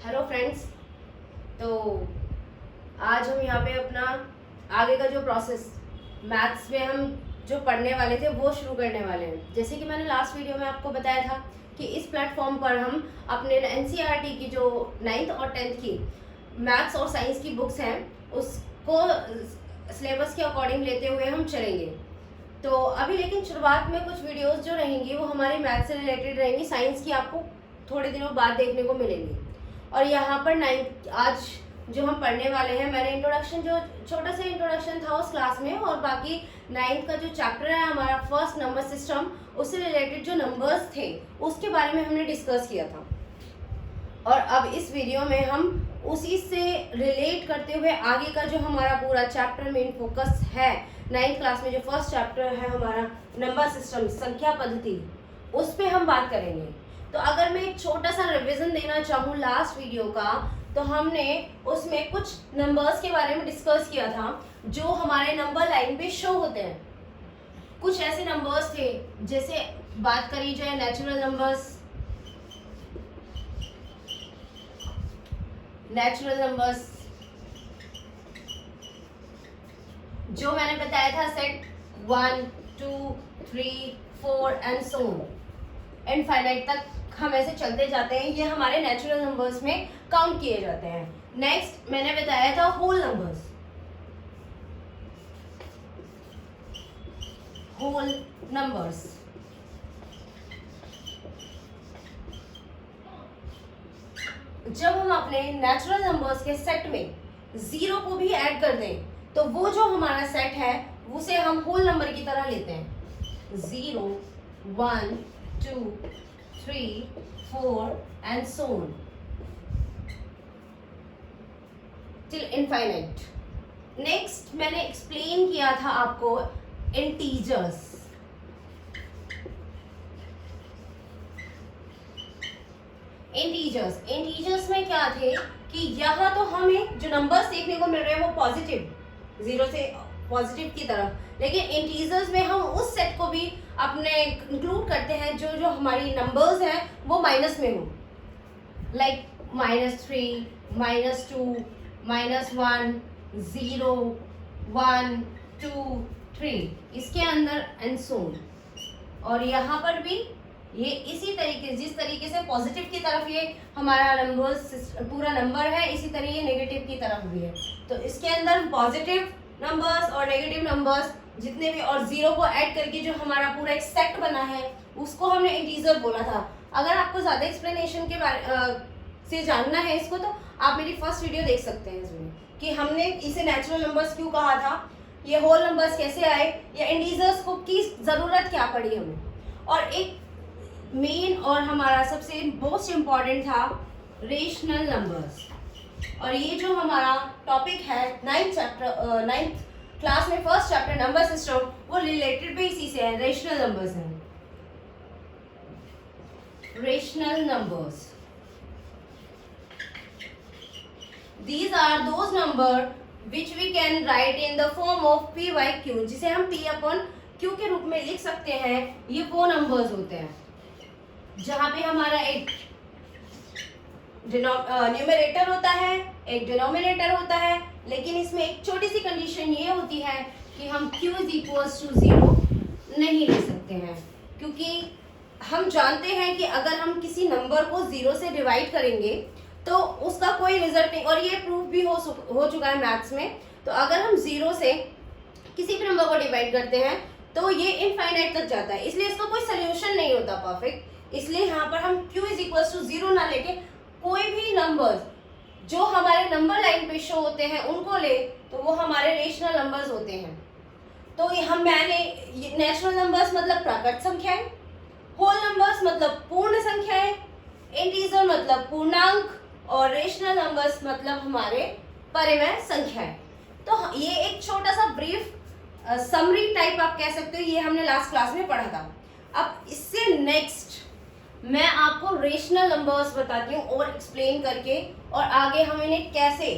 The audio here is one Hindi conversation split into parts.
Hello friends. तो आज हम यहाँ पे अपना आगे का जो प्रोसेस मैथ्स में हम जो पढ़ने वाले थे वो शुरू करने वाले हैं। जैसे कि मैंने लास्ट वीडियो में आपको बताया था कि इस प्लेटफॉर्म पर हम अपने एनसीईआरटी की जो 9th और 10th की मैथ्स और साइंस की बुक्स हैं उसको सिलेबस के अकॉर्डिंग लेते हुए हम चलेंगे। तो अभी लेकिन शुरुआत में कुछ वीडियोस जो रहेंगी वो हमारे मैथ्स से रिलेटेड रहेंगी, साइंस की आपको थोड़े दिनों बाद देखने को मिलेंगी। और यहाँ पर 9th आज जो हम पढ़ने वाले हैं, मैंने इंट्रोडक्शन जो छोटा सा इंट्रोडक्शन था उस क्लास में, और बाकी 9th का जो चैप्टर है हमारा फर्स्ट नंबर सिस्टम, उससे रिलेटेड जो नंबर्स थे उसके बारे में हमने डिस्कस किया था। और अब इस वीडियो में हम उसी से रिलेट करते हुए आगे का जो हमारा पूरा चैप्टर मेन फोकस है 9th क्लास में, जो फर्स्ट चैप्टर है हमारा नंबर सिस्टम संख्या पद्धति, उस पर हम बात करेंगे। तो अगर मैं एक छोटा सा रिवीजन देना चाहूँ लास्ट वीडियो का, तो हमने उसमें कुछ नंबर्स के बारे में डिस्कस किया था जो हमारे नंबर लाइन पे शो होते हैं। कुछ ऐसे नंबर्स थे, जैसे बात करी जाए नेचुरल नंबर्स, जो मैंने बताया था सेट 1 2 3 4 एंड सो इनफाइनाइट तक हम ऐसे चलते जाते हैं। ये हमारे नेचुरल नंबर्स में काउंट किए जाते हैं। नेक्स्ट मैंने बताया था होल नंबर्स, जब हम अपने नेचुरल नंबर्स के सेट में जीरो को भी ऐड कर दें तो वो जो हमारा सेट है उसे हम होल नंबर की तरह लेते हैं। 0 1 2 3 4 and so on till infinite. Next मैंने एक्सप्लेन किया था आपको इंटीजर्स। इंटीजर्स में क्या थे कि यहाँ तो हमें जो नंबर्स देखने को मिल रहे हैं वो पॉजिटिव, जीरो से पॉजिटिव की तरफ, लेकिन इंटीजर्स में हम उस सेट को भी अपने इंक्लूड करते हैं जो जो हमारी नंबर्स हैं वो माइनस में हो, लाइक -3 -2 -1 0 1 2 3 इसके अंदर एंड सो ऑन। और यहाँ पर भी ये इसी तरीके, जिस तरीके से पॉजिटिव की तरफ ये हमारा नंबर्स पूरा नंबर है, इसी तरह ये नेगेटिव की तरफ भी है। तो इसके अंदर पॉजिटिव नंबर्स और नेगेटिव नंबर्स जितने भी, और जीरो को ऐड करके जो हमारा पूरा एक सेट बना है उसको हमने इंटीजर बोला था। अगर आपको ज्यादा एक्सप्लेनेशन के बारे से जानना है इसको, तो आप मेरी फर्स्ट वीडियो देख सकते हैं इसमें कि हमने इसे नेचुरल नंबर्स क्यों कहा था, ये होल नंबर्स कैसे आए, या इंटीजर्स को की जरूरत क्या पड़ी हमें। और एक मेन और हमारा सबसे मोस्ट इम्पॉर्टेंट था रेशनल नंबर्स। और ये जो हमारा टॉपिक है 9th क्लास में फर्स्ट चैप्टर नंबर सिस्टम, वो रिलेटेड भी इसी से है, रेशनल नंबर्स हैं। Rational numbers, these are those number which we can write in the form of p by q, जिसे हम p upon q के रूप में लिख सकते हैं। ये वो नंबर्स होते हैं जहां पे हमारा एक न्यूमरेटर होता है, एक डिनोमिनेटर होता है, लेकिन इसमें एक छोटी सी कंडीशन ये होती है कि हम q = 0 नहीं ले सकते हैं, क्योंकि हम जानते हैं कि अगर हम किसी नंबर को 0 से डिवाइड करेंगे तो उसका कोई रिजल्ट नहीं, और ये प्रूफ भी हो चुका है मैथ्स में। तो अगर हम 0 से किसी भी नंबर को डिवाइड करते हैं तो ये इनफाइनाइट तक जाता है, इसलिए इसका कोई सोल्यूशन नहीं होता परफेक्ट। इसलिए यहाँ पर हम q = 0 ना लेके कोई भी नंबर्स जो हमारे नंबर लाइन पे शो होते हैं उनको ले, तो वो हमारे रेशनल नंबर्स होते हैं। तो मैंने नेचुरल नंबर्स मतलब प्राकृत संख्याएं, होल नंबर्स मतलब पूर्ण संख्याएं, इंटीजर मतलब पूर्णांक, और रेशनल नंबर्स मतलब हमारे परिमेय संख्याएं। तो ये एक छोटा सा ब्रीफ समरी टाइप आप कह सकते हो, ये हमने लास्ट क्लास में पढ़ा था। अब इससे नेक्स्ट मैं आपको रेशनल नंबर्स बताती हूँ और एक्सप्लेन करके, और आगे हम इन्हें कैसे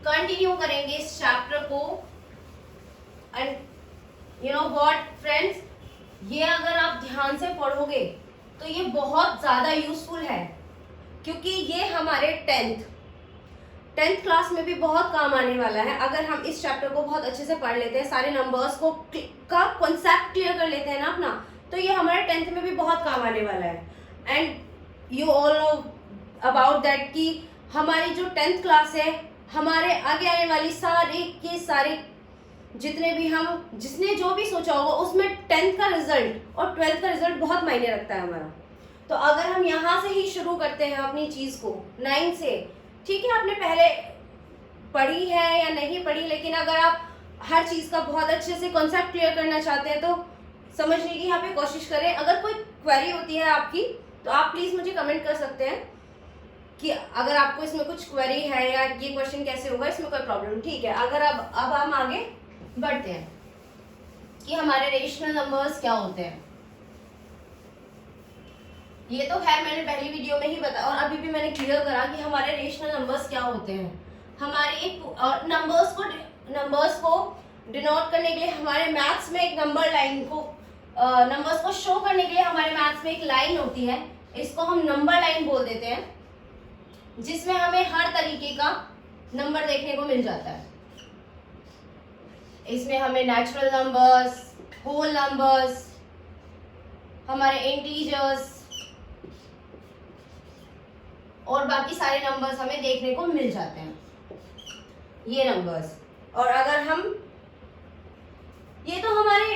कंटिन्यू करेंगे इस चैप्टर को। And you know what friends, ये अगर आप ध्यान से पढ़ोगे तो ये बहुत ज्यादा यूजफुल है। क्योंकि ये हमारे टेंथ क्लास में भी बहुत काम आने वाला है। अगर हम इस चैप्टर को बहुत अच्छे से पढ़ लेते हैं, सारे नंबर्स को का कॉन्सेप्ट क्लियर कर लेते हैं ना अपना, तो ये हमारे 10th में भी बहुत काम आने वाला है। And you all know about that कि हमारी जो 10th क्लास है, हमारे आगे आने वाली सारे के सारे जिसने जो भी सोचा होगा उसमें 10th का रिजल्ट और 12th का रिजल्ट बहुत मायने रखता है हमारा। तो अगर हम यहाँ से ही शुरू करते हैं अपनी चीज को 9 से, ठीक है, आपने पहले पढ़ी है या नहीं पढ़ी, लेकिन अगर आप हर चीज का बहुत अच्छे से कॉन्सेप्ट क्लियर करना चाहते हैं तो समझने की यहाँ पे कोशिश करें। अगर कोई क्वेरी होती है आपकी तो आप प्लीज मुझे कमेंट कर सकते हैं कि अगर आपको इसमें कुछ क्वेरी है या ये क्वेश्चन कैसे होगा, इसमें कोई प्रॉब्लम, ठीक है। अगर अब हम आगे बढ़ते हैं कि हमारे रेशनल नंबर्स क्या होते हैं। ये तो खैर मैंने पहली वीडियो में ही बताया और अभी भी मैंने क्लियर करा कि हमारे रेशनल नंबर्स क्या होते हैं। हमारे नंबर्स को डिनोट करने के लिए हमारे मैथ्स में एक नंबर्स को शो करने के लिए हमारे मैथ्स में एक लाइन होती है, इसको हम नंबर लाइन बोल देते हैं, जिसमें हमें हर तरीके का नंबर देखने को मिल जाता है। इसमें हमें नेचुरल नंबर्स, होल नंबर्स, हमारे इंटीजर्स और बाकी सारे नंबर्स हमें देखने को मिल जाते हैं, ये नंबर्स। और अगर हम ये तो हमारे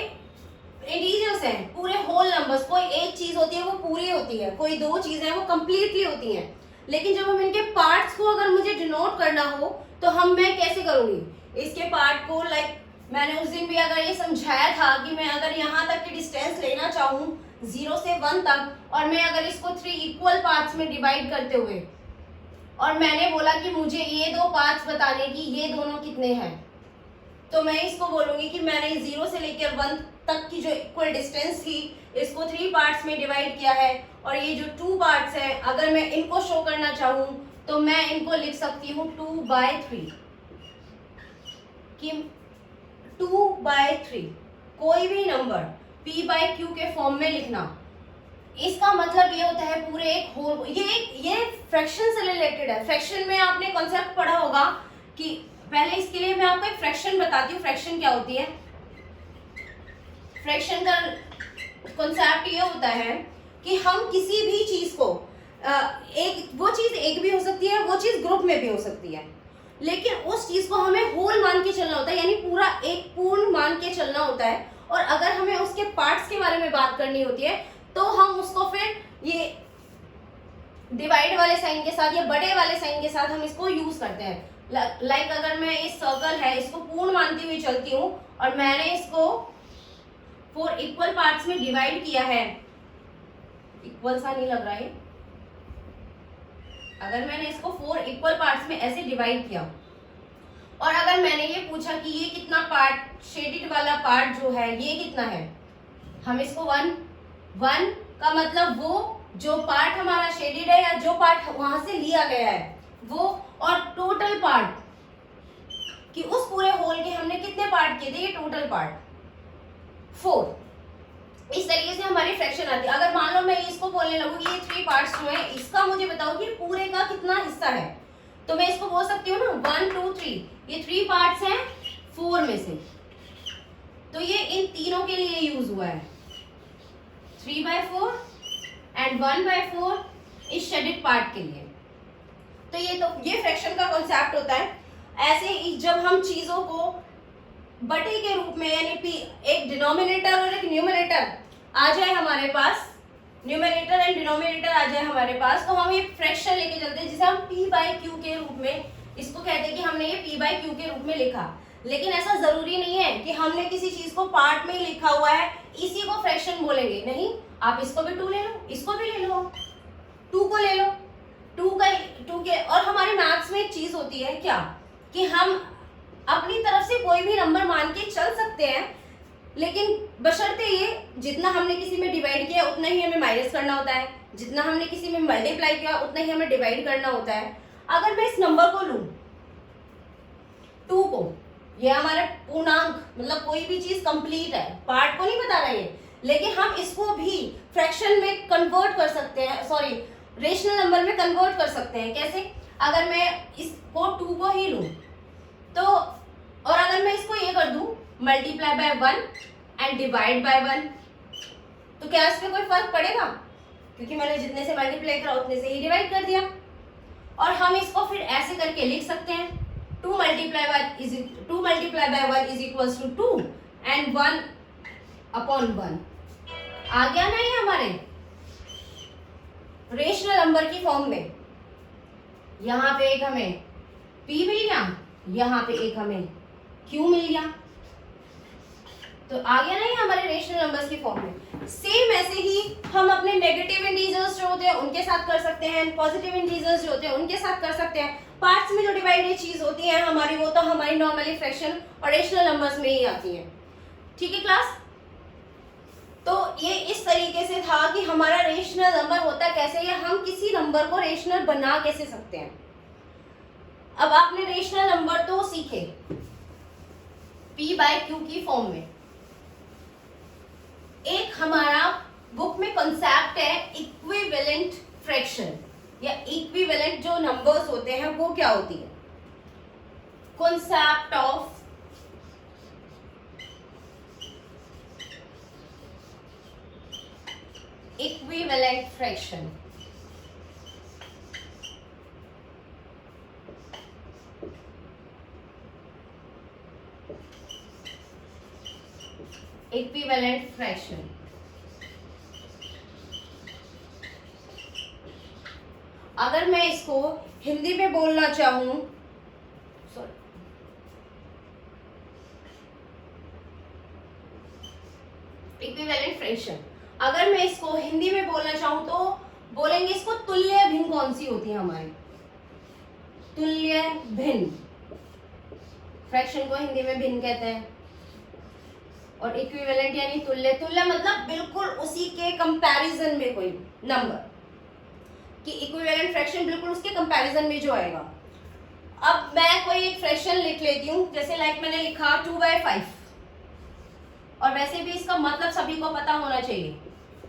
इंटीजर्स हैं, पूरे होल नंबर्स। कोई एक चीज होती है वो पूरी होती है, कोई दो चीजें वो कंप्लीटली होती हैं। लेकिन जब हम इनके पार्ट्स को अगर मुझे डिनोट करना हो तो मैं कैसे करूंगी इसके पार्ट को? लाइक मैंने उस दिन भी अगर ये समझाया था कि मैं अगर यहाँ तक की डिस्टेंस लेना चाहूँ 0 से 1 तक, और मैं अगर इसको 3 इक्वल पार्ट्स में डिवाइड करते हुए, और मैंने बोला कि मुझे ये दो पार्ट्स बताने की ये दोनों कितने हैं, तो मैं इसको बोलूंगी कि मैंने 0 से लेकर 1 तक की जो इक्वल डिस्टेंस थी इसको 3 पार्ट्स में डिवाइड किया है। और ये जो 2 पार्ट्स हैं, अगर मैं इनको शो करना चाहूँ तो मैं इनको लिख सकती हूँ 2/3 कि 2/3 कोई भी नंबर p/q के फॉर्म में लिखना। इसका मतलब ये होता है पूरे एक होल, ये फ्रैक्शन से रिलेटेड है। फ्रैक्शन में आपने कॉन्सेप्ट पढ़ा होगा कि पहले इसके लिए मैं आपको एक फ्रैक्शन बताती हूँ, फ्रैक्शन क्या होती है। फ्रैक्शन का कॉन्सेप्ट ये होता है कि हम किसी भी चीज को वो चीज एक भी हो सकती है, वो चीज ग्रुप में भी हो सकती है, लेकिन उस चीज को हमें होल मान के चलना होता है, यानी पूरा एक पूर्ण मान के चलना होता है। और अगर हमें उसके पार्ट्स के बारे में बात करनी होती है तो हम उसको फिर ये डिवाइड वाले साइन के साथ या बड़े वाले साइन के साथ हम इसको यूज करते हैं। लाइक अगर मैं इस सर्कल है इसको पूर्ण मानती हुई चलती हूँ और मैंने इसको 4 इक्वल पार्ट्स में डिवाइड किया है, इक्वल सा नहीं लग रहा है, अगर मैंने इसको 4 इक्वल पार्ट्स में ऐसे डिवाइड किया और अगर मैंने ये पूछा कि ये कितना पार्ट, शेडेड वाला पार्ट जो है ये कितना है, हम इसको 1 का मतलब वो जो पार्ट हमारा शेडेड है या जो पार्ट वहां से लिया गया है वो, और टोटल पार्ट कि उस पूरे होल के हमने कितने पार्ट किए थे, ये टोटल पार्ट 4। इस तरीके से हमारी फ्रैक्शन आती है। अगर मान लो मैं इसको बोलने लगूँ कि ये 3 पार्ट्स जो है इसका मुझे बताओ कि पूरे का कितना हिस्सा है, तो मैं इसको बोल सकती हूँ ना 1 2 3, ये 3 पार्ट्स हैं 4 में से, तो ये इन तीनों के लिए यूज हुआ है, 3/4 एंड 1/4 इस शेडेड पार्ट के लिए। तो ये फ्रैक्शन का कॉन्सेप्ट होता है। ऐसे ही जब हम चीजों को बटे के रूप में, यानी एक डिनोमिनेटर और एक न्यूमरेटर आ जाए हमारे पास, न्यूमरेटर एंड डिनोमिनेटर आ जाए हमारे पास, तो हम ये फ्रैक्शन लेके चलते हैं जिसे हम p/q के रूप में इसको कहते हैं कि हमने ये p/q के रूप में लिखा। लेकिन ऐसा जरूरी नहीं है कि हमने किसी चीज को पार्ट में लिखा हुआ है इसी को फ्रैक्शन बोलेंगे, नहीं, आप इसको भी 2 ले लो, इसको भी ले लो, 2 को ले लो, 2 के। और हमारे मैथ्स में एक चीज होती है क्या कि हम अपनी तरफ से कोई भी नंबर मान के चल सकते हैं, लेकिन बशर्ते ये जितना हमने किसी में डिवाइड किया उतना ही हमें माइनस करना होता है, जितना हमने किसी में मल्टीप्लाई किया उतना ही हमें डिवाइड करना होता है। अगर मैं इस नंबर को लूं 2 को, ये हमारा पूर्णांक मतलब कोई भी चीज कंप्लीट है, पार्ट को नहीं बता रहा है, लेकिन हम इसको भी फ्रैक्शन में कन्वर्ट कर सकते हैं, सॉरी रेशनल नंबर में कन्वर्ट कर सकते हैं। कैसे? अगर मैं इसको 2 को ही लूं तो, और अगर मैं इसको ये कर दूं multiply by 1 and divide by 1, तो क्या इसमें कोई फर्क पड़ेगा? क्योंकि मैंने जितने से मल्टीप्लाई करा उतने से ही डिवाइड कर दिया। और हम इसको फिर ऐसे करके लिख सकते हैं 2 multiply by 1 is equals to 2 and 1 upon 1। आ गया ना ये हमारे रेशनल नंबर की फॉर्म में। यहां पे एक हमें p मिल गया, यहां पे एक हमें q मिल गया, तो आ गया ना ये हमारे रेशनल नंबर्स की फॉर्म में। सेम ऐसे ही हम अपने नेगेटिव इंटीजर्स जो होते हैं उनके साथ कर सकते हैं, पॉजिटिव इंटीजर्स जो होते हैं उनके साथ कर सकते हैं। पार्ट्स में जो डिवाइडेड चीज होती है हमारी, वो तो हमारी नॉर्मली फ्रैक्शन और रेशनल नंबर्स में ही आती है। ठीक है क्लास? तो ये इस तरीके से था कि हमारा रेशनल नंबर होता कैसे, या हम किसी नंबर को रेशनल बना कैसे सकते हैं। अब आपने रेशनल नंबर तो सीखे p बाय q की फॉर्म में। एक हमारा बुक में कॉन्सेप्ट है इक्विवेलेंट फ्रैक्शन, या इक्विवेलेंट जो नंबर्स होते हैं वो क्या होती है। Concept of equivalent fraction. Equivalent fraction अगर मैं इसको हिंदी में बोलना चाहूं, इक्विवेलेंट फ्रैक्शन अगर मैं इसको हिंदी में बोलना चाहूं तो बोलेंगे इसको तुल्य भिन्न कौन सी होती है हमारी। तुल्य भिन्न फ्रैक्शन को हिंदी में भिन्न कहते हैं, और इक्विवेलेंट यानी तुल्य। तुल्य मतलब बिल्कुल उसी के कंपैरिजन में कोई नंबर, कि इक्विवेलेंट फ्रैक्शन बिल्कुल उसके कंपैरिजन में जो आएगा। अब मैं कोई एक फ्रैक्शन लिख लेती हूँ, जैसे लाइक मैंने लिखा 2/5, और वैसे भी इसका मतलब सभी को पता होना चाहिए।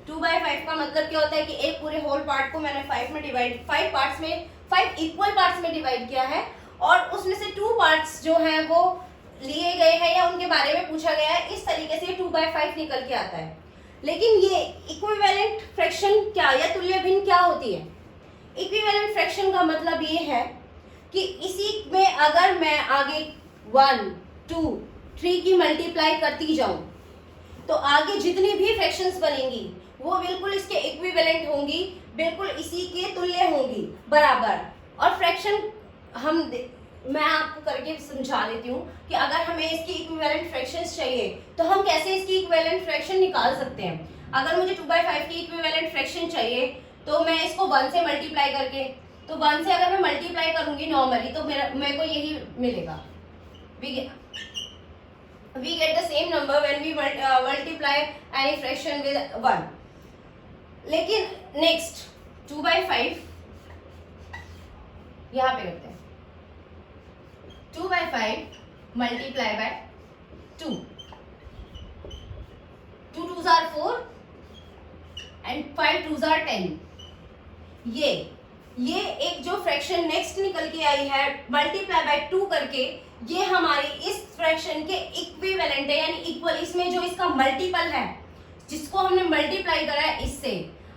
2/5 का मतलब क्या होता है कि एक पूरे होल पार्ट को मैंने 5 पार्ट्स में 5 इक्वल पार्ट्स में डिवाइड किया है, और उसमें से 2 पार्ट्स जो हैं वो लिए गए हैं या उनके बारे में पूछा गया है। इस तरीके से 2/5 निकल के आता है। लेकिन ये इक्विवेलेंट फ्रैक्शन क्या, या तुल्य भिन्न क्या होती है? इक्विवेलेंट फ्रैक्शन का मतलब ये है कि इसी में अगर मैं आगे 1, 2, 3 की मल्टीप्लाई करती जाऊं तो आगे जितनी भी फ्रैक्शंस बनेंगी वो बिल्कुल इसके इक्विवेलेंट होंगी, बिल्कुल इसी के तुल्य होंगी, बराबर। और फ्रैक्शन मैं आपको करके समझा देती हूँ कि अगर हमें इसकी इक्विवेलेंट फ्रैक्शंस चाहिए तो हम कैसे इसकी इक्विवेलेंट फ्रैक्शन निकाल सकते हैं। अगर मुझे 2/5 की इक्विवेलेंट फ्रैक्शन चाहिए तो मैं इसको 1 से मल्टीप्लाई करके, तो 1 से अगर मैं मल्टीप्लाई करूंगी नॉर्मली तो मेरे को यही मिलेगा। We get the same number when we multiply any fraction with 1. लेकिन नेक्स्ट 2/5 यहाँ पे करते हैं। 2/5 multiply by 2, 2 2s are 4 and 5 2s are 10। ये एक जो फ्रैक्शन नेक्स्ट निकल के आई है मल्टीप्लाई बाय 2 करके, ये हमारी इस फ्रैक्शन के इक्विवेलेंट है, यानी इक्वल। इसमें जो इसका मल्टीपल है जिसको हमने मल्टीप्लाई करा है इससे,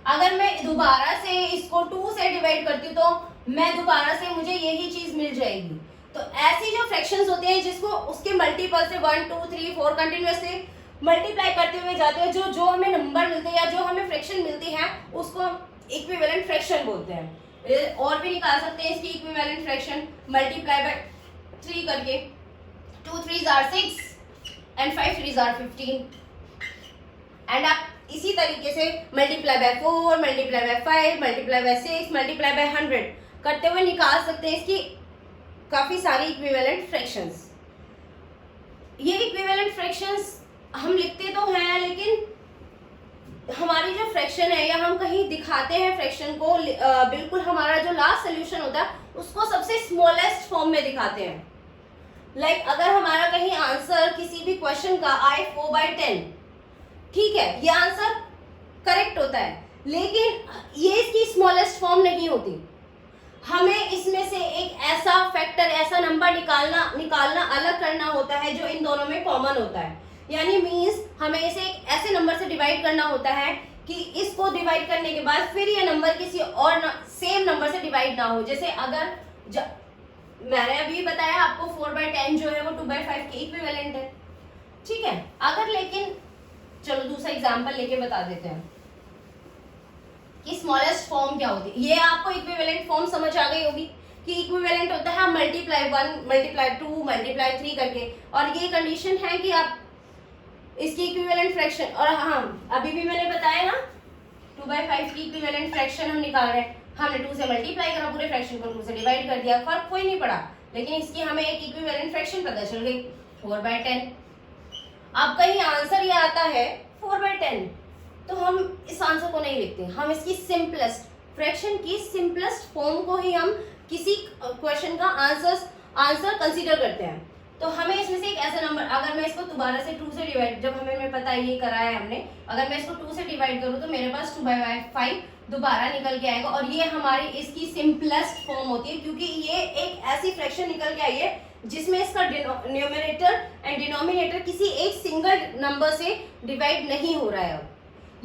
अगर मैं दोबारा से इसको 2 से डिवाइड करती हूँ तो मैं दोबारा से मुझे यही चीज मिल जाएगी। तो ऐसी जो फ्रैक्शंस होते हैं जिसको उसके मल्टीपल से 1 2 3 4 कंटिन्यूअसली मल्टीप्लाई करते हुए जाते हैं, जो हमें नंबर मिलते हैं या जो हमें फ्रैक्शन मिलती है उसको इक्विवेलेंट फ्रैक्शन बोलते हैं। और भी निकाल सकते हैं इसकी इक्विवेलेंट फ्रैक्शन मल्टीप्लाई बाय 3 करके। 2 3s are 6 and 5 3s are 15। And आप इसी तरीके से multiply by 4, multiply by 5, multiply by 6, multiply by 100 करते हुए निकाल सकते हैं इसकी काफी सारी इक्विवेलेंट फ्रैक्शंस। ये इक्विवेलेंट फ्रैक्शंस हम लिखते तो हैं, लेकिन हमारी जो फ्रैक्शन है या हम कहीं दिखाते हैं फ्रैक्शन को, बिल्कुल हमारा जो लास्ट सोल्यूशन होता है उसको सबसे स्मॉलेस्ट फॉर्म में दिखाते हैं। लाइक अगर हमारा कहीं आंसर किसी भी क्वेश्चन का आए 4/10, ठीक है, ये आंसर करेक्ट होता है, लेकिन ये इसकी स्मॉलेस्ट फॉर्म नहीं होती। हमें इसमें से एक ऐसा फैक्टर, ऐसा नंबर निकालना अलग करना होता है जो इन दोनों में कॉमन होता है। यानी मीन्स हमें इसे एक ऐसे नंबर से डिवाइड करना होता है कि इसको डिवाइड करने के बाद फिर ये नंबर किसी और सेम नंबर से डिवाइड ना हो। जैसे अगर मैंने अभी बताया आपको 4/10 जो है वो 2/5 के इक्विवेलेंट है, ठीक है। अगर लेकिन चलो दूसरा एग्जांपल लेके बता देते हैं कि स्मॉलेस्ट फॉर्म क्या होती है। ये आपको इक्विवेलेंट फॉर्म समझ आ गई होगी कि इक्विवेलेंट होता है मल्टीप्लाई 1 मल्टीप्लाई 2 मल्टीप्लाई 3 करके, और ये कंडीशन है कि आप इसकी इक्विवेलेंट फ्रैक्शन, और हाँ अभी भी मैंने बताया ना 2/5 की इक्विवेलेंट फ्रैक्शन हम निकाल रहे हैं, हमने 2 से मल्टीप्लाई करा, पूरे फ्रैक्शन को 2 से डिवाइड कर दिया, फर्क कोई नहीं पड़ा, लेकिन इसकी हमें एक इक्विवेलेंट फ्रैक्शन पता चल गई 4/10। अब कहीं आंसर ये आता है 4/10, तो हम इस आंसर को नहीं लिखते, हम इसकी सिंपलेस्ट फ्रैक्शन की सिंपलेस्ट फॉर्म को ही हम किसी क्वेश्चन का आंसर कंसीडर करते हैं। तो हमें इसमें से एक ऐसा नंबर, अगर मैं इसको दोबारा से 2 से डिवाइड, जब हमें पता है ये कराया है हमने, अगर मैं इसको 2 से डिवाइड करूँ तो मेरे पास 2/5 दोबारा निकल के आएगा, और ये हमारी इसकी सिंपलेस्ट फॉर्म होती है, क्योंकि ये एक ऐसी फ्रैक्शन निकल के आई है जिसमें इसका न्यूमरेटर एंड डिनोमिनेटर किसी एक सिंगल नंबर से डिवाइड नहीं हो रहा है। अब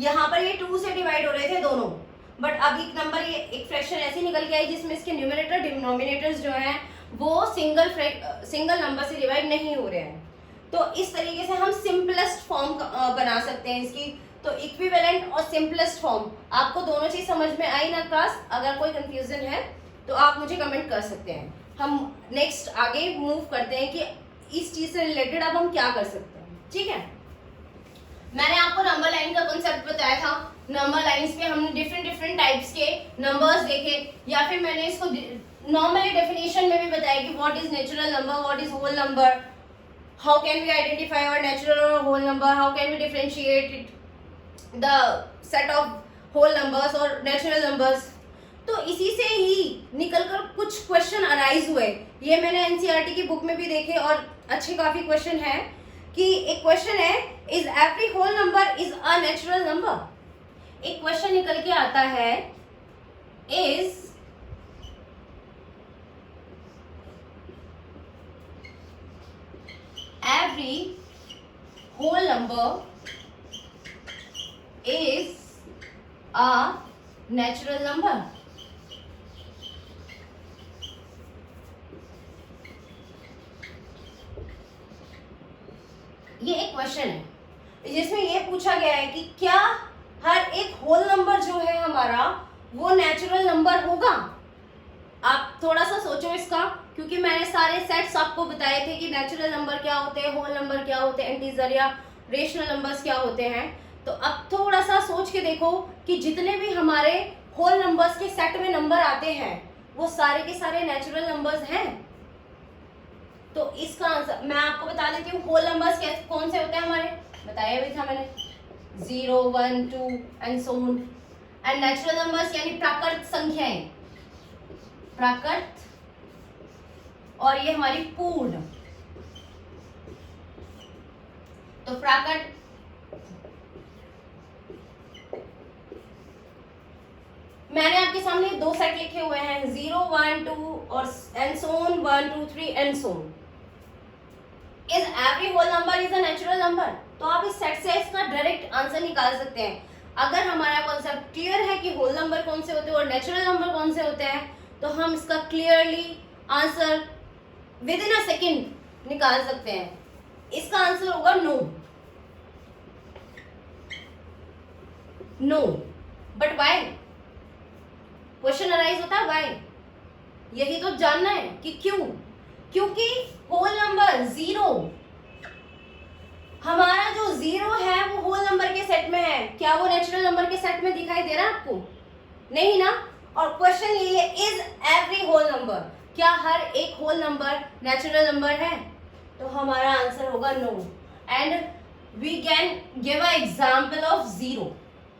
यहाँ पर ये 2 से डिवाइड हो रहे थे दोनों, बट अब एक नंबर, ये एक फ्रैक्शन ऐसी निकल के आई जिसमें इसके न्यूमरेटर डिनोमिनेटर्स जो हैं वो सिंगल नंबर से डिवाइड नहीं हो रहे हैं। तो इस तरीके से हम सिंपलेस्ट फॉर्म बना सकते हैं इसकी। तो इक्विवेलेंट और सिंपलेस्ट फॉर्म, आपको दोनों चीज समझ में आई ना क्लास? अगर कोई कंफ्यूजन है तो आप मुझे कमेंट कर सकते हैं। हम नेक्स्ट आगे मूव करते हैं कि इस चीज से रिलेटेड अब हम क्या कर सकते हैं, ठीक है। मैंने आपको नंबर लाइन का कॉन्सेप्ट बताया था। नंबर लाइंस पे हमने डिफरेंट टाइप्स के नंबर्स देखे, या फिर मैंने इसको नॉर्मली डेफिनेशन में भी बताया कि what is natural number, what is whole number, how can we identify और नेचुरल और whole number, how can we differentiate it the set of whole numbers और नेचुरल नंबर्स। तो इसी से ही निकलकर कुछ क्वेश्चन अराइज हुए। ये मैंने एनसीईआरटी की बुक में भी देखे और अच्छे काफी क्वेश्चन है। कि एक क्वेश्चन है, is every whole number is a natural number. एक क्वेश्चन निकल के आता है, इज every whole number is a natural number। ये एक क्वेश्चन है जिसमें ये पूछा गया है कि क्या हर एक होल नंबर जो है हमारा वो नेचुरल नंबर होगा। आप थोड़ा सा सोचो इसका, क्योंकि मैंने सारे सेट्स आपको बताए थे कि नेचुरल नंबर क्या होते हैं, होल नंबर क्या होते हैं, इंटीजर या रेशनल नंबर्स क्या होते हैं। तो अब थोड़ा सा सोच के देखो कि जितने भी हमारे होल नंबर्स के सेट में नंबर आते हैं वो सारे के सारे नेचुरल नंबर्स हैं। तो इसका आंसर मैं आपको बता देती हूँ। होल नंबर्स कौन से होते हैं हमारे, बताया भी था मैंने, 0 1 2 and so on. And natural numbers यानी प्राकृत संख्याएं, प्राकृत, और ये हमारी पूर्ण। तो प्राकृत, मैंने आपके सामने 2 सेट लिखे हुए हैं, 0 1 2 और and so on 1 2 3 and so on. Is every whole number is a natural number. तो आप इस सेट से इसका डायरेक्ट आंसर निकाल सकते हैं। अगर हमारा कॉन्सेप्ट क्लियर है कि होल नंबर कौन से होते हैं और नेचुरल नंबर कौन से होते हैं, तो हम इसका clearly answer within a second निकाल सकते हैं। इसका आंसर होगा no. No, but why? Question arise होता है व्हाई, यही तो जानना है कि क्यों। क्योंकि होल नंबर 0, हमारा जो 0 है वो होल नंबर के सेट में है। क्या वो नेचुरल नंबर के सेट में दिखाई दे रहा है आपको? नहीं ना। और क्वेश्चन ये है, इज एवरी होल नंबर, क्या हर एक होल नंबर नेचुरल नंबर है? तो हमारा आंसर होगा no. And we can give a example of 0।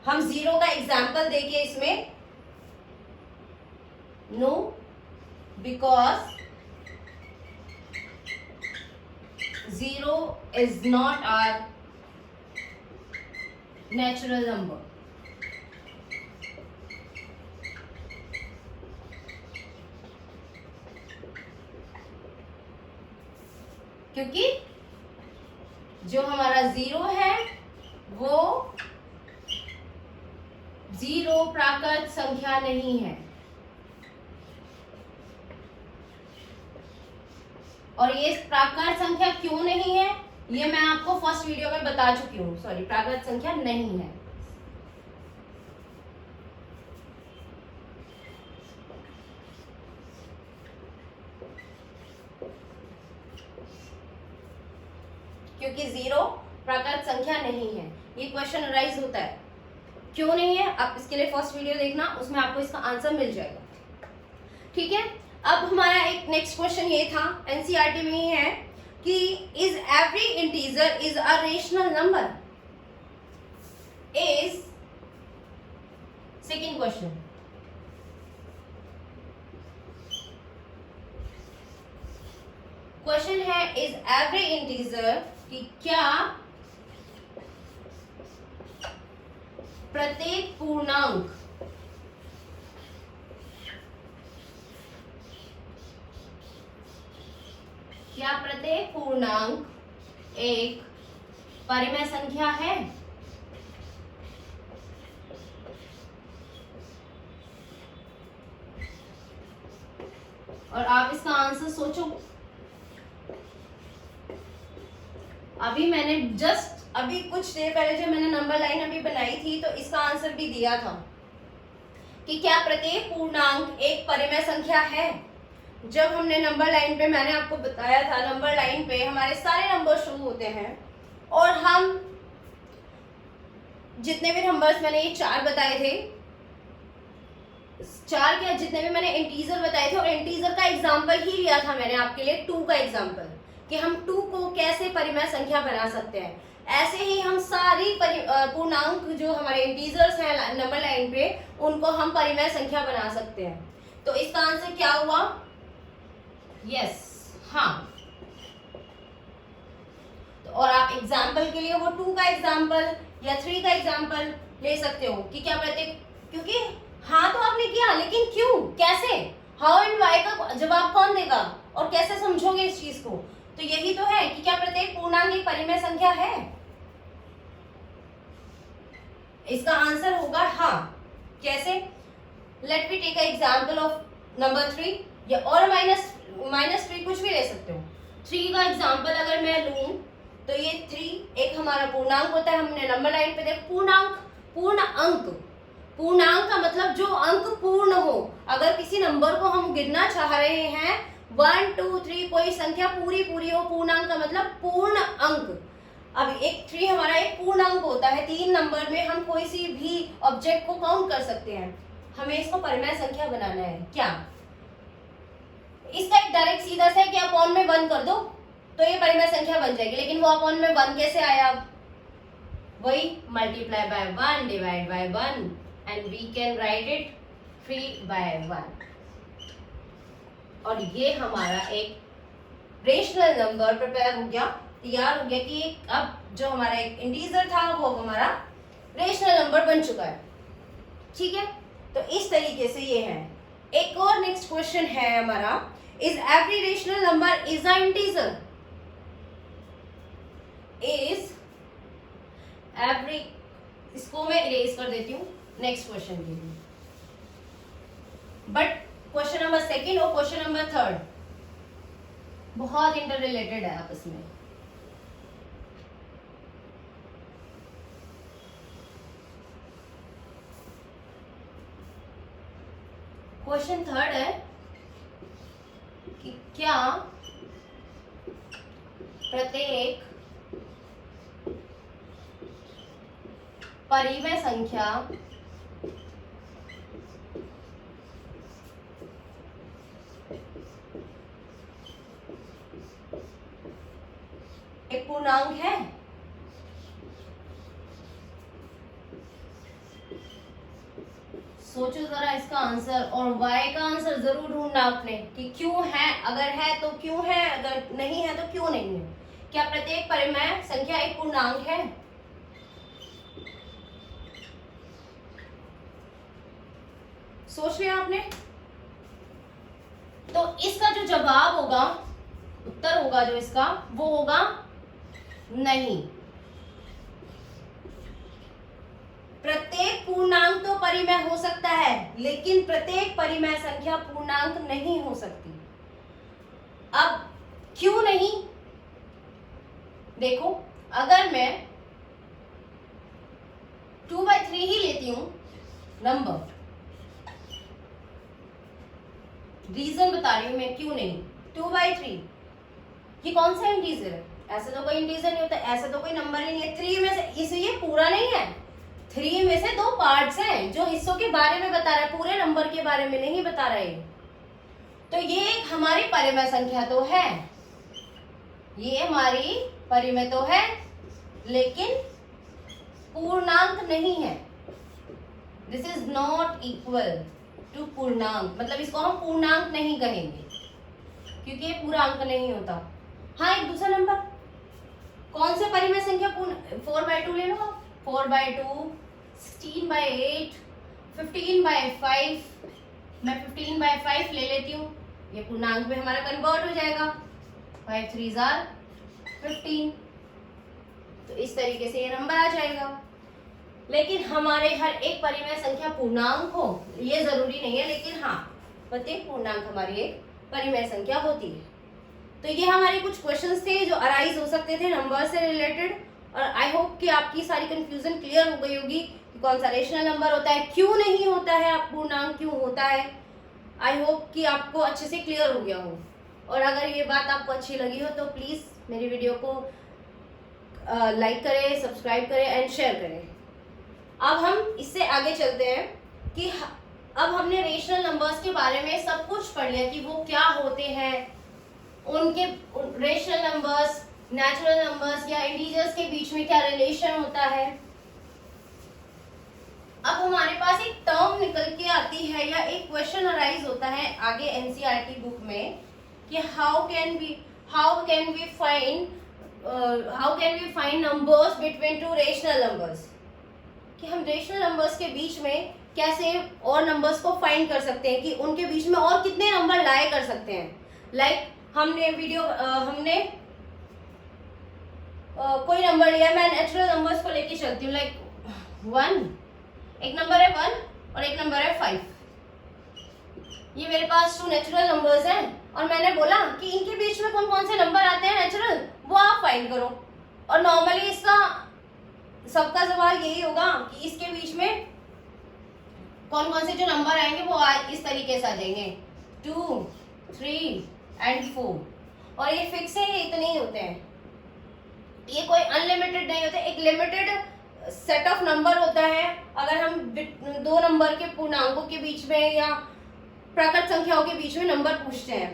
हम 0 का एग्जांपल देके इसमें no, because 0 is not our natural number। क्योंकि जो हमारा 0 है वो 0 प्राकृत संख्या नहीं है। और ये प्राकृत संख्या क्यों नहीं है ये मैं आपको फर्स्ट वीडियो में बता चुकी हूँ। सॉरी, प्राकृत संख्या नहीं है। क्योंकि 0 प्राकृत संख्या नहीं है। ये क्वेश्चन अराइज होता है, क्यों नहीं है? आप इसके लिए फर्स्ट वीडियो देखना, उसमें आपको इसका आंसर मिल जाएगा। ठीक है, अब हमारा एक नेक्स्ट क्वेश्चन ये था, एनसीईआरटी में ही है कि is every integer is a rational number. Is second question, question है इज एवरी इंटीजर कि क्या प्रत्येक पूर्णांक एक परिमेय संख्या है? और आप इसका आंसर सोचो। अभी मैंने अभी कुछ देर पहले जब मैंने नंबर लाइन अभी बनाई थी तो इसका आंसर भी दिया था कि क्या प्रत्येक पूर्णांक एक परिमेय संख्या है। जब हमने नंबर लाइन पे, मैंने आपको बताया था, नंबर लाइन पे हमारे सारे नंबर शुरू होते हैं और हम जितने भी नंबर्स, मैंने ये 4 बताए थे, 4 क्या जितने भी मैंने इंटीजर बताए थे, और इंटीजर का एग्जाम्पल ही लिया था मैंने आपके लिए 2 का एग्जाम्पल, कि हम 2 को कैसे परिमेय संख्या बना सकते हैं। ऐसे ही हम सारी पूर्णांक जो हमारे इंटीजर्स हैं नंबर लाइन पे, उनको हम परिमेय संख्या बना सकते हैं। तो इसका आंसर क्या हुआ? यस, हाँ। तो और आप एग्जाम्पल के लिए वो 2 का एग्जाम्पल या 3 का एग्जाम्पल ले सकते हो कि क्या प्रत्येक, क्योंकि हाँ तो आपने किया, लेकिन क्यों, कैसे, हाउ एंड वाई का जवाब कौन देगा और कैसे समझोगे इस चीज को? तो यही तो है कि क्या प्रत्येक पूर्णांक एक परिमेय संख्या है। इसका आंसर होगा हाँ। कैसे? Let me take a example of number 3, या और माइनस 3 कुछ भी ले सकते हो। 3 का एग्जांपल अगर मैं लूं तो ये 3 एक हमारा पूर्णांक होता है। हमने नंबर लाइन पे देखा पूर्णांक, पूर्ण अंक, पूर्णांक का मतलब जो अंक पूर्ण हो। अगर किसी नंबर को हम गिनना चाह रहे हैं 1 2 3, कोई संख्या पूरी हो, पूर्णांक का मतलब पूर्ण अंक। अब एक 3 हमारा एक पूर्ण अंक होता है। 3 नंबर में हम कोई सी भी ऑब्जेक्ट को काउंट कर सकते हैं। हमें इसको परिमेय संख्या बनाना है। क्या इसका एक डायरेक्ट सीधा सा है कि अपॉन में 1 कर दो तो ये परिमेय संख्या बन जाएगी, लेकिन वो अपॉन में 1 कैसे आया? वही multiply by 1 divide by 1 and we can write it 3/1। और ये हमारा एक रेशनल नंबर प्रिपेयर हो गया, तैयार हो गया कि अब जो हमारा एक इंटीजर था वो हमारा रेशनल नंबर बन चुका है। ठीक है, तो इस तरीके से ये है। एक और नेक्स्ट क्वेश्चन है हमारा, is every rational number is a integer? Is every, इसको मैं इरेज कर देती हूँ नेक्स्ट क्वेश्चन के लिए। बट क्वेश्चन नंबर 2 और क्वेश्चन नंबर 3 बहुत इंटर रिलेटेड है आपस में। क्वेश्चन 3 है कि क्या प्रत्येक परिमेय संख्या एक पूर्णांक है? सोचो जरा इसका आंसर, और y का आंसर जरूर ढूंढना आपने कि क्यों है, अगर है तो क्यों है, अगर नहीं है तो क्यों नहीं है। क्या प्रत्येक परिमेय संख्या एक पूर्णांक है? सोच लिया आपने? तो इसका जो जवाब होगा उत्तर होगा जो इसका वो होगा नहीं। प्रत्येक पूर्णांक तो परिमेय हो सकता है, लेकिन प्रत्येक परिमेय संख्या पूर्णांक नहीं हो सकती। अब क्यों नहीं? देखो, अगर मैं 2/3 ही लेती हूं नंबर, रीजन बता रही हूं मैं क्यों नहीं। 2/3 ये कौन सा इंटीजर है? ऐसा तो कोई इंटीजर नहीं होता, ऐसा तो कोई नंबर ही नहीं है। 3 में से इस ये पूरा नहीं है, 3 में से 2 पार्ट्स हैं जो हिस्सों के बारे में बता रहा है, पूरे नंबर के बारे में नहीं बता रहा है। तो ये एक हमारी परिमेय संख्या तो है, ये हमारी परिमेय तो है, लेकिन पूर्णांक नहीं है। This is not equal to पूर्णांक, मतलब इसको हम पूर्णांक नहीं कहेंगे क्योंकि ये पूर्णांक नहीं होता। हाँ, एक दूसरा नंबर कौन से परिमेय संख्या 4/2 ले लो आप। 4/2, 16/8, 15/5। मैं 15/5 ले लेती हूँ, ये पूर्णांक में हमारा कन्वर्ट हो जाएगा। 5 3s are 15। तो इस तरीके से ये नंबर आ जाएगा। लेकिन हमारे हर एक परिमेय संख्या पूर्णांक हो ये जरूरी नहीं है, लेकिन हाँ, प्रत्येक पूर्णांक हमारी एक परिमेय संख्या होती है। तो ये हमारे कुछ क्वेश्चंस थे जो अराइज हो सकते थे नंबर से रिलेटेड, और आई होप कि आपकी सारी कंफ्यूजन क्लियर हो गई होगी कि कौन सा रेशनल नंबर होता है, क्यों नहीं होता है, आप पूर्णांक क्यों होता है। आई होप कि आपको अच्छे से क्लियर हो गया हो, और अगर ये बात आपको अच्छी लगी हो तो प्लीज़ मेरी वीडियो को लाइक करें, सब्सक्राइब करें एंड शेयर करें। अब हम इससे आगे चलते हैं कि अब हमने रेशनल नंबर्स के बारे में सब कुछ पढ़ लिया कि वो क्या होते हैं, उनके रेशनल नंबर्स, नेचुरल नंबर्स या इंटीजर्स के बीच में क्या रिलेशन होता है। अब हमारे पास एक टर्म निकल के आती है या एक क्वेश्चन अराइज होता है आगे एनसीईआरटी बुक में कि how can we find numbers between two rational numbers, कि हम रेशनल नंबर्स के बीच में कैसे और नंबर्स को फाइंड कर सकते हैं, कि उनके बीच में और कितने नंबर लाए कर सकते हैं। लाइक हमने कोई नंबर लिया, मैं नेचुरल नंबर्स को लेके चलती हूँ, लाइक 1, एक नंबर है 1 और एक नंबर है 5। ये मेरे पास 2 नेचुरल नंबर्स हैं और मैंने बोला कि इनके बीच में कौन कौन से नंबर आते हैं नेचुरल, वो आप फाइंड करो। और नॉर्मली इसका सबका सवाल यही होगा कि इसके बीच में कौन कौन से जो नंबर आएंगे वो इस तरीके से आ जाएंगे 2, 3 एंड 4। और ये फिक्स है, ये इतने ही होते हैं, ये कोई अनलिमिटेड नहीं होते, एक लिमिटेड सेट ऑफ नंबर होता है। अगर हम 2 नंबर के पूर्णांकों के बीच में या प्राकृत संख्याओं के बीच में नंबर पूछते हैं,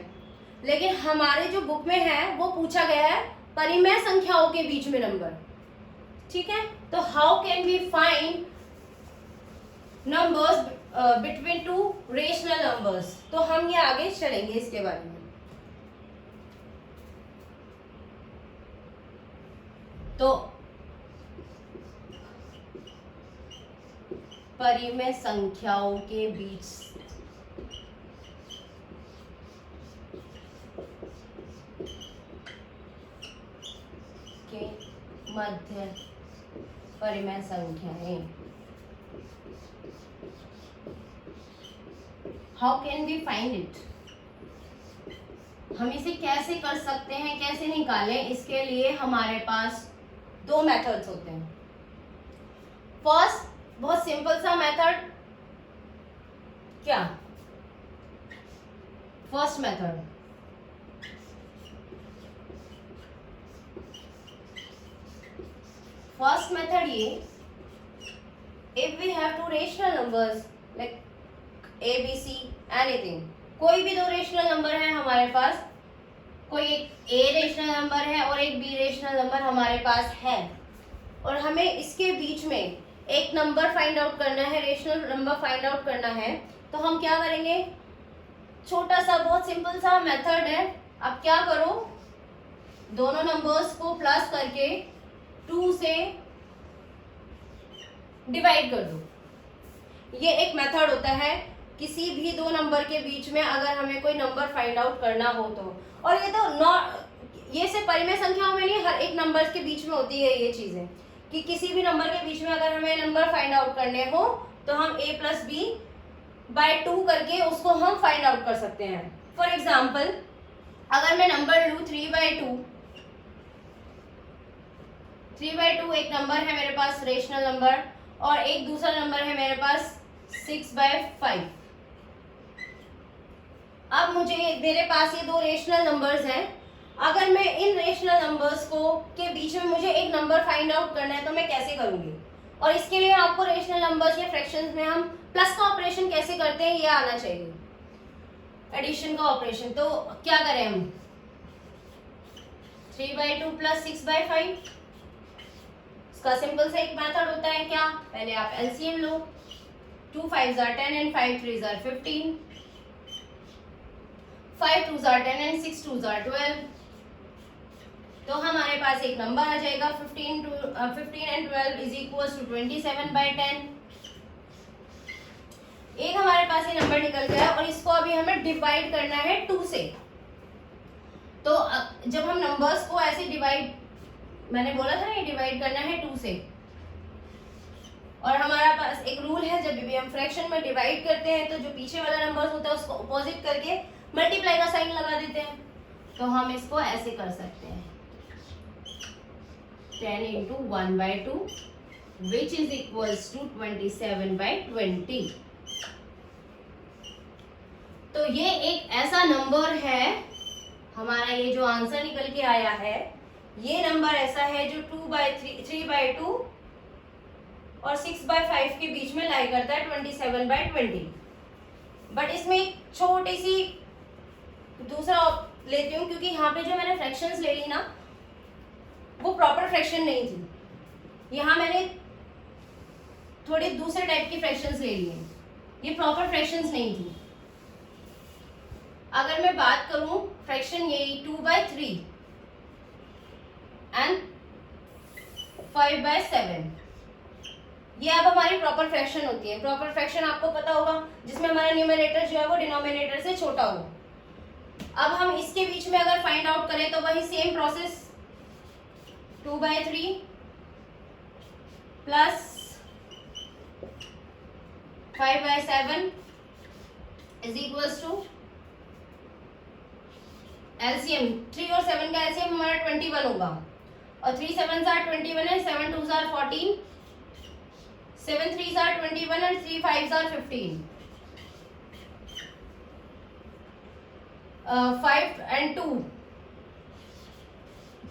लेकिन हमारे जो बुक में है वो पूछा गया है परिमेय संख्याओं के बीच में नंबर। ठीक है, तो how can we find numbers between 2 rational numbers, तो हम ये आगे चलेंगे इसके बारे में। तो परिमेय संख्याओं के बीच के मध्य परिमेय संख्याएं, how can we find it, हम इसे कैसे कर सकते हैं, कैसे निकालें, इसके लिए हमारे पास 2 मेथड्स होते हैं। फर्स्ट, बहुत सिंपल सा मेथड, क्या फर्स्ट मेथड, फर्स्ट मेथड ये, if we have 2 rational numbers like A B C anything, कोई भी 2 रेशनल नंबर है हमारे पास, कोई एक ए रेशनल नंबर है और एक बी रेशनल नंबर हमारे पास है, और हमें इसके बीच में एक नंबर फाइंड आउट करना है, रेशनल नंबर फाइंड आउट करना है। तो हम क्या करेंगे, छोटा सा बहुत सिंपल सा मेथड है। अब क्या करो, दोनों नंबर्स को प्लस करके 2 से डिवाइड कर दो। ये एक मेथड होता है किसी भी 2 नंबर के बीच में अगर हमें कोई नंबर फाइंड आउट करना हो तो। और ये तो ये सिर्फ परिमेय संख्याओं में नहीं, हर एक नंबर के बीच में होती है ये चीजें, कि किसी भी नंबर के बीच में अगर हमें नंबर फाइंड आउट करने हो तो हम a प्लस बी बाय 2 करके उसको हम फाइंड आउट कर सकते हैं। फॉर एग्जाम्पल, अगर मैं नंबर लूँ 3/2, 3/2 एक नंबर है मेरे पास रेशनल नंबर, और एक दूसरा नंबर है मेरे पास 6/5। अब मेरे पास ये दो रेशनल नंबर्स हैं। अगर मैं इन रेशनल नंबर्स को के बीच में मुझे एक नंबर फाइंड आउट करना है तो मैं कैसे करूंगी, और इसके लिए आपको रेशनल नंबर्स या फ्रैक्शंस में हम प्लस का ऑपरेशन कैसे करते हैं ये आना चाहिए, एडिशन का ऑपरेशन। तो क्या करें हम, 3/2 प्लस 6/5, इसका सिंपल सा एक मेथड होता है। क्या, पहले आप LCM low, 2 5s are 10 and 5 3s are 15, 5 2s are 10 and 6 2s are 12। तो हमारे पास एक नंबर आ जाएगा 15 and 12 is equals to 27/10। एक हमारे पास ये नंबर निकल गया और इसको अभी हमें डिवाइड करना है 2 से। तो जब हम नंबर्स को ऐसे डिवाइड, मैंने बोला था ना ये डिवाइड करना है 2 से, और हमारा पास एक रूल है, जब भी हम फ्रैक्शन में डिवाइड करते हैं तो जो पीछे वाला नंबर होता है उसको अपोजिट करके मल्टीप्लाई का साइन लगा देते हैं। तो हम इसको ऐसे कर सकते हैं, 10 into 1/2 which is equals to 27/20। तो ये एक ऐसा नंबर है, हमारा ये जो आंसर निकल के आया है ये नंबर ऐसा है जो 3/2 और 6/5 के बीच में लाई करता है, 27/20। बट इसमें एक छोटी सी दूसरा लेती हूँ, क्योंकि यहाँ पे जो मैंने फ्रैक्शंस ले ली ना वो प्रॉपर फ्रैक्शन नहीं थी, यहाँ मैंने थोड़ी दूसरे टाइप की फ्रैक्शंस ले ली हैं, ये प्रॉपर फ्रैक्शंस नहीं थी। अगर मैं बात करूं फ्रैक्शन यही 2/3 एंड 5/7, ये अब हमारी प्रॉपर फ्रैक्शन होती है। प्रॉपर फ्रैक्शन आपको पता होगा, जिसमें हमारा न्यूमरेटर जो है वो डिनोमिनेटर से छोटा हो। अब हम इसके बीच में अगर फाइंड आउट करें तो वही same process, 2/3 plus 5/7 is equals to LCM, 3 और 7 का एलसीएम हमारा 21 होगा, और 3 7s are 21 and 7 2s are 14, 7 3s are 21 and 3 5s are 15, 5 and 2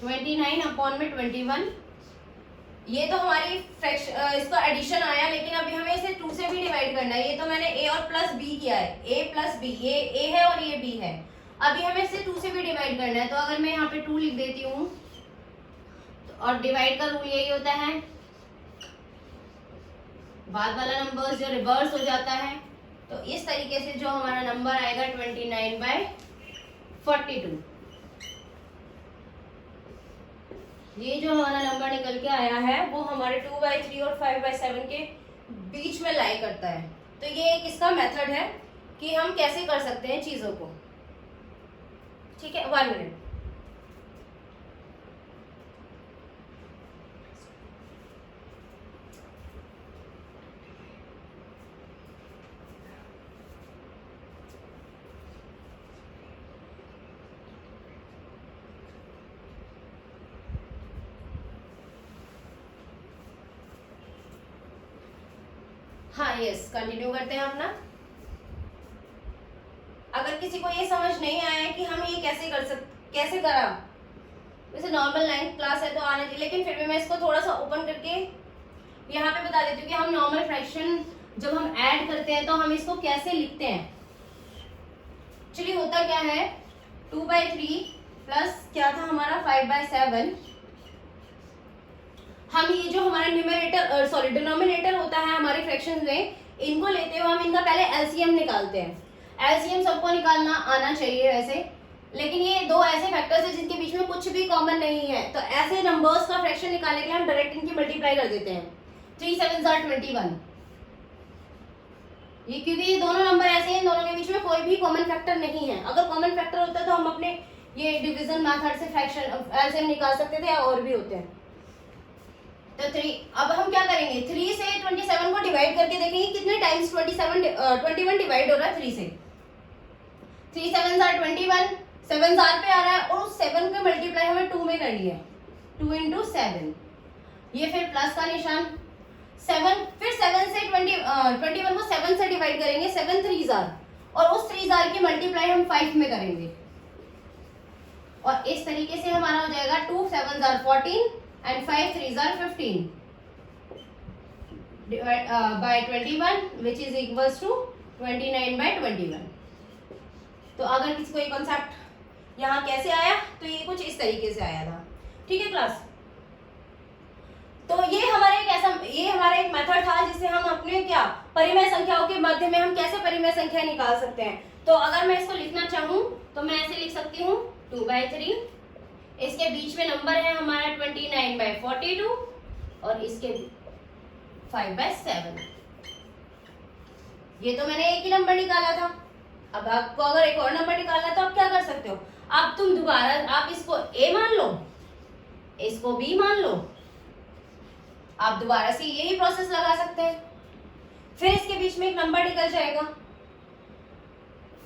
29 upon में 21। ये तो हमारी इसका एडिशन आया, लेकिन अभी हमें इसे 2 से भी डिवाइड करना है। ये तो मैंने a और प्लस b किया है, a प्लस b, ये a है और ये b है। अभी हमें इसे 2 से भी डिवाइड करना है, तो अगर मैं यहाँ पे 2 लिख देती हूँ, और डिवाइड का रूल यही होता है, बाद वाला नंबर जो रिवर्स हो जाता है, तो इस तरीके से जो हमारा नंबर आएगा 29/42। ये जो हमारा नंबर निकल के आया है वो हमारे 2/3 और 5/7 के बीच में लाई करता है। तो ये एक इसका मेथड है कि हम कैसे कर सकते हैं चीजों को। ठीक है, 1 मिनट। हाँ यस, कंटिन्यू करते हैं अपना। अगर किसी को ये समझ नहीं आया कि हम ये कैसे करा, वैसे नॉर्मल 9th क्लास है तो आने चाहिए, लेकिन फिर भी मैं इसको थोड़ा सा ओपन करके यहाँ पे बता देती हूँ कि हम नॉर्मल फ्रैक्शन जब हम ऐड करते हैं तो हम इसको कैसे लिखते हैं। एक्चुअली होता क्या है, 2/3 प्लस क्या था हमारा 5/7, हम ये जो हमारा न्यूमरेटर डिनोमिनेटर होता है हमारे फ्रैक्शंस में, इनको लेते हुए हम इनका पहले एलसीएम निकालते हैं। एलसीएम सबको निकालना आना चाहिए वैसे, लेकिन ये दो ऐसे फैक्टर्स हैं जिनके बीच में कुछ भी कॉमन नहीं है, तो ऐसे नंबर्स का फ्रैक्शन निकालने के लिए हम डायरेक्ट इनकी मल्टीप्लाई कर देते हैं। 3 7s are 21, ये क्योंकि ये दोनों नंबर ऐसे हैं, दोनों के बीच में कोई भी कॉमन फैक्टर नहीं है। अगर कॉमन फैक्टर होता तो हम अपने ये डिवीजन मेथड से फ्रैक्शन एलसीएम निकाल सकते थे, और भी होते हैं। तो 3, अब हम क्या करेंगे, 3 से 27 को डिवाइड करके देखेंगे कितने टाइम्स 21 डिवाइड हो रहा है 3 से। 3 7 आर 21, 7 आर पे आ रहा है, और उस 7 पे मल्टीप्लाई हमें 2 में करनी है, 2 into 7, ये फिर प्लस का निशान 7, फिर 7 से 21 को 7 से डिवाइड करेंगे, 7 3 आर, और उस 3 आर की मल्टीप्लाई हम 5 में करेंगे, और इस तरीके से हमारा हो जाएगा 2 7 are 14 and 5 3 are 15 by 21 which is equals to 29 by 21। तो अगर किसी को ये कॉन्सेप्ट यहाँ कैसे आया, तो ये कुछ इस तरीके से आया था। ठीक है क्लास, तो ये हमारा एक मेथड था जिससे हम अपने क्या परिमेय संख्याओं के मध्य में हम कैसे परिमेय संख्या निकाल सकते हैं। तो अगर मैं इसको लिखना चाहूँ तो मैं ऐसे लिख सकती हूँ 2/3, इसके बीच में नंबर है हमारा 29/42, और इसके 5/7। ये तो मैंने एक ही नंबर निकाला था। अब आपको अगर एक और नंबर निकालना है तो आप क्या कर सकते हो, अब तुम दोबारा आप इसको a मान लो, इसको b मान लो, आप दोबारा से यही प्रोसेस लगा सकते हैं। फिर इसके बीच में एक नंबर निकल जाएगा,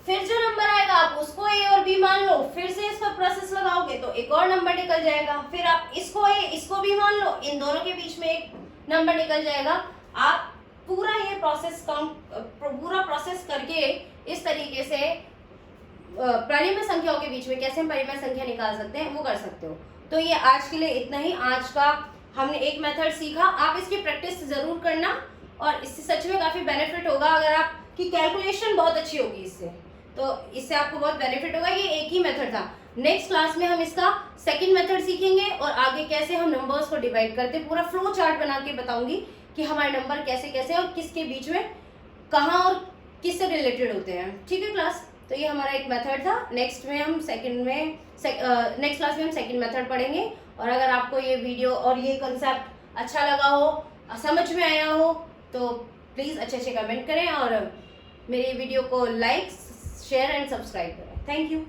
फिर जो नंबर आएगा आप उसको a और b मान लो, फिर से इसका प्रोसेस लगाओगे तो एक और नंबर निकल जाएगा, फिर आप इसको a इसको b मान लो, इन दोनों के बीच में एक नंबर निकल जाएगा। आप पूरा ये पूरा प्रोसेस करके इस तरीके से परिमेय संख्याओं के बीच में कैसे हम परिमेय संख्या निकाल सकते हैं वो कर सकते हो। तो ये आज के लिए इतना ही, आज का हमने एक मेथड सीखा। आप इसकी प्रैक्टिस जरूर करना, और इससे सच में काफी बेनिफिट होगा। अगर आपकी कैलकुलेशन बहुत अच्छी होगी इससे, तो इससे आपको बहुत बेनिफिट होगा। ये एक ही मेथड था। नेक्स्ट क्लास में हम इसका सेकंड मेथड सीखेंगे, और आगे कैसे हम नंबर्स को डिवाइड करते हैं, पूरा फ्लो चार्ट बना के बताऊंगी कि हमारे नंबर कैसे कैसे और किसके बीच में कहाँ और किससे रिलेटेड होते हैं। ठीक है क्लास, तो ये हमारा एक मेथड था। नेक्स्ट क्लास में हम सेकंड मेथड पढ़ेंगे। और अगर आपको ये वीडियो और ये कॉन्सेप्ट अच्छा लगा हो, समझ में आया हो, तो प्लीज़ अच्छे कमेंट करें, और मेरी वीडियो को लाइक शेयर एंड सब्सक्राइब करें। Thank you.